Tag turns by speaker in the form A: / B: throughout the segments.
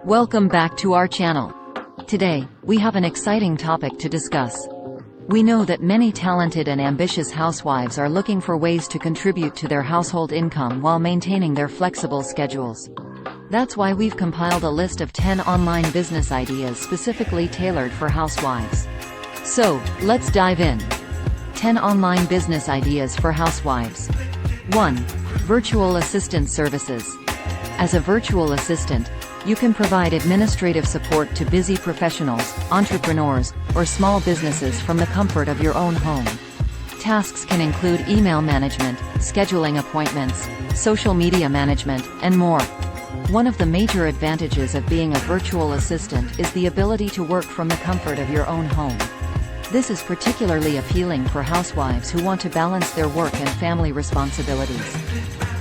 A: Welcome back to our channel. Today, we have an exciting topic to discuss. We know that many talented and ambitious housewives are looking for ways to contribute to their household income while maintaining their flexible schedules. That's why we've compiled a list of 10 online business ideas specifically tailored for housewives. So, let's dive in. 10 online business ideas for housewives. 1. Virtual assistant services. As a virtual assistant, you can provide administrative support to busy professionals, entrepreneurs, or small businesses from the comfort of your own home. Tasks can include email management, scheduling appointments, social media management, and more. One of the major advantages of being a virtual assistant is the ability to work from the comfort of your own home. This is particularly appealing for housewives who want to balance their work and family responsibilities.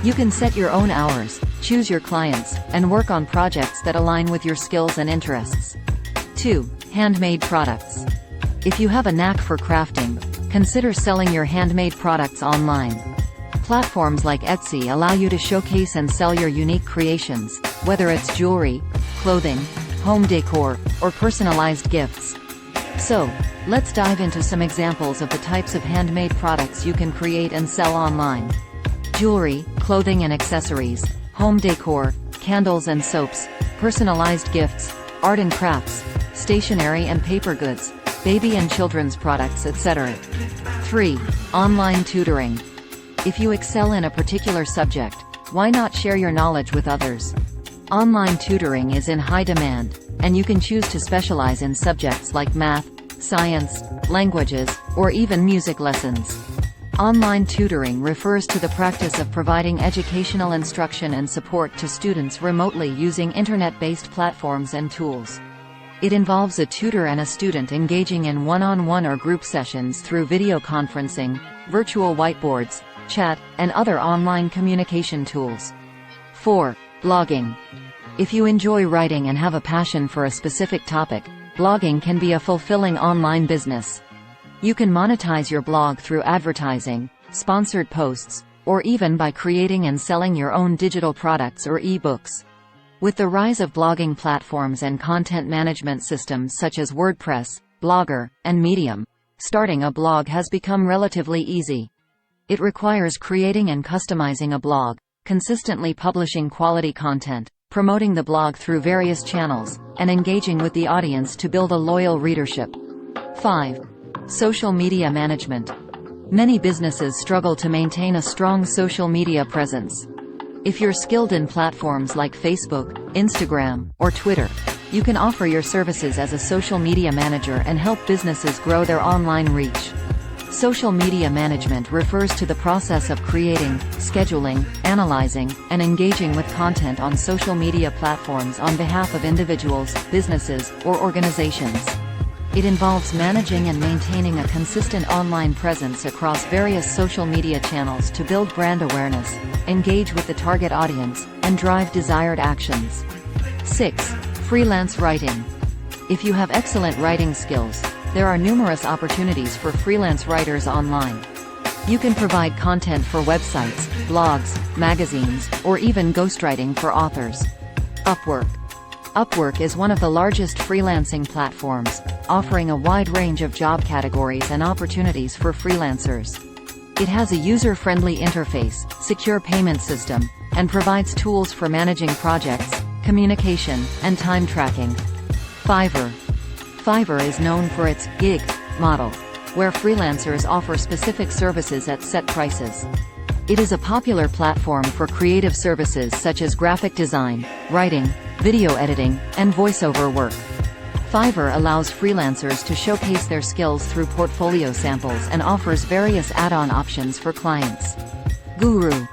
A: You can set your own hours, choose your clients, and work on projects that align with your skills and interests. 2. Handmade products. If you have a knack for crafting, consider selling your handmade products online. Platforms like Etsy allow you to showcase and sell your unique creations, whether it's jewelry, clothing, home decor, or personalized gifts. So, let's dive into some examples of the types of handmade products you can create and sell online. Jewelry, clothing and accessories, home decor, candles and soaps, personalized gifts, art and crafts, stationery and paper goods, baby and children's products, etc. 3. Online tutoring. If you excel in a particular subject, why not share your knowledge with others? Online tutoring is in high demand, and you can choose to specialize in subjects like math, science, languages, or even music lessons. Online tutoring refers to the practice of providing educational instruction and support to students remotely using internet-based platforms and tools. It involves a tutor and a student engaging in one-on-one or group sessions through video conferencing, virtual whiteboards, chat, and other online communication tools. 4. Blogging. If you enjoy writing and have a passion for a specific topic, blogging can be a fulfilling online business. You can monetize your blog through advertising, sponsored posts, or even by creating and selling your own digital products or ebooks. With the rise of blogging platforms and content management systems such as WordPress, Blogger, and Medium, starting a blog has become relatively easy. It requires creating and customizing a blog, consistently publishing quality content, promoting the blog through various channels, and engaging with the audience to build a loyal readership. 5. Social media management. Many businesses struggle to maintain a strong social media presence. If you're skilled in platforms like Facebook, Instagram, or Twitter, you can offer your services as a social media manager and help businesses grow their online reach. Social media management refers to the process of creating, scheduling, analyzing, and engaging with content on social media platforms on behalf of individuals, businesses, or organizations. It involves managing and maintaining a consistent online presence across various social media channels to build brand awareness, engage with the target audience, and drive desired actions. 6. Freelance writing. If you have excellent writing skills, there are numerous opportunities for freelance writers online. You can provide content for websites, blogs, magazines, or even ghostwriting for authors. Upwork. Upwork is one of the largest freelancing platforms, offering a wide range of job categories and opportunities for freelancers. It has a user-friendly interface, secure payment system, and provides tools for managing projects, communication, and time tracking. Fiverr. Fiverr is known for its gig model, where freelancers offer specific services at set prices. It is a popular platform for creative services such as graphic design, writing, video editing, and voiceover work. Fiverr allows freelancers to showcase their skills through portfolio samples and offers various add-on options for clients. Guru.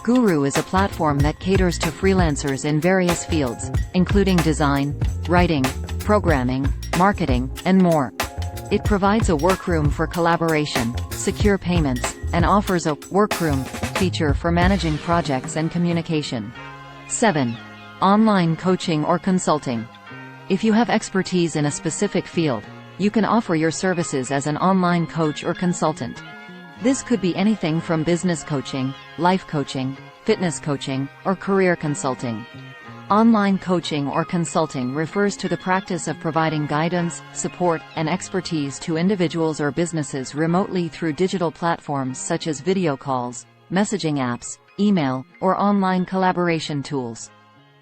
A: Guru is a platform that caters to freelancers in various fields, including design, writing, programming, marketing, and more. It provides a workroom for collaboration, secure payments, and offers a workroom feature for managing projects and communication. 7. Online coaching or consulting. If you have expertise in a specific field, you can offer your services as an online coach or consultant. This could be anything from business coaching, life coaching, fitness coaching, or career consulting. Online coaching or consulting refers to the practice of providing guidance, support, and expertise to individuals or businesses remotely through digital platforms such as video calls, messaging apps, email, or online collaboration tools.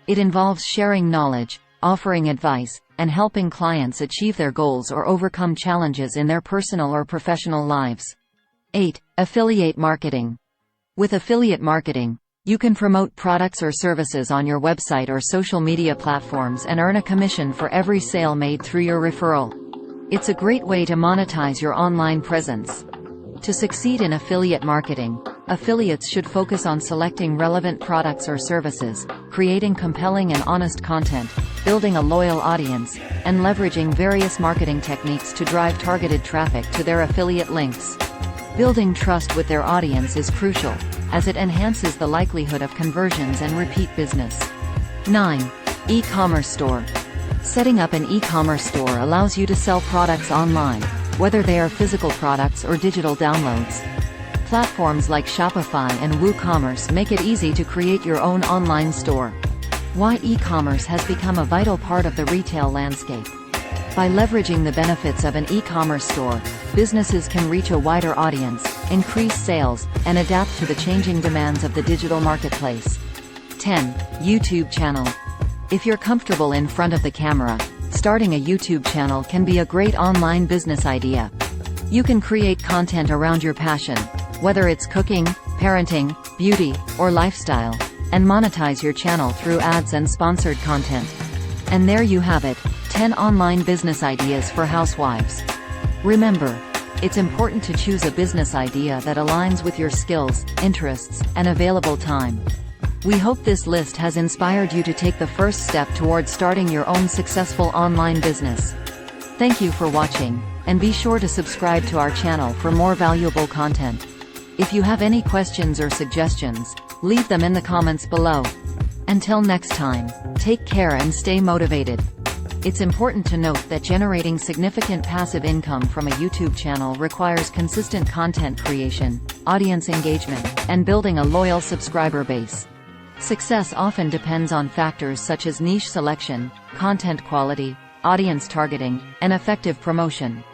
A: It involves sharing knowledge, offering advice, and helping clients achieve their goals or overcome challenges in their personal or professional lives. 8. Affiliate marketing. With affiliate marketing, you can promote products or services on your website or social media platforms and earn a commission for every sale made through your referral. It's a great way to monetize your online presence. To succeed in affiliate marketing, affiliates should focus on selecting relevant products or services, creating compelling and honest content, building a loyal audience, and leveraging various marketing techniques to drive targeted traffic to their affiliate links. Building trust with their audience is crucial, as it enhances the likelihood of conversions and repeat business. 9. E-commerce store. Setting up an e-commerce store allows you to sell products online, whether they are physical products or digital downloads. Platforms like Shopify and WooCommerce make it easy to create your own online store. Why e-commerce has become a vital part of the retail landscape. By leveraging the benefits of an e-commerce store, businesses can reach a wider audience, increase sales, and adapt to the changing demands of the digital marketplace. 10. YouTube channel. If you're comfortable in front of the camera, starting a YouTube channel can be a great online business idea. You can create content around your passion, whether it's cooking, parenting, beauty, or lifestyle, and monetize your channel through ads and sponsored content. And there you have it, 10 online business ideas for housewives. Remember, it's important to choose a business idea that aligns with your skills, interests, and available time. We hope this list has inspired you to take the first step towards starting your own successful online business. Thank you for watching, and be sure to subscribe to our channel for more valuable content. If you have any questions or suggestions, leave them in the comments below. Until next time, take care and stay motivated. It's important to note that generating significant passive income from a YouTube channel requires consistent content creation, audience engagement, and building a loyal subscriber base. Success often depends on factors such as niche selection, content quality, audience targeting, and effective promotion.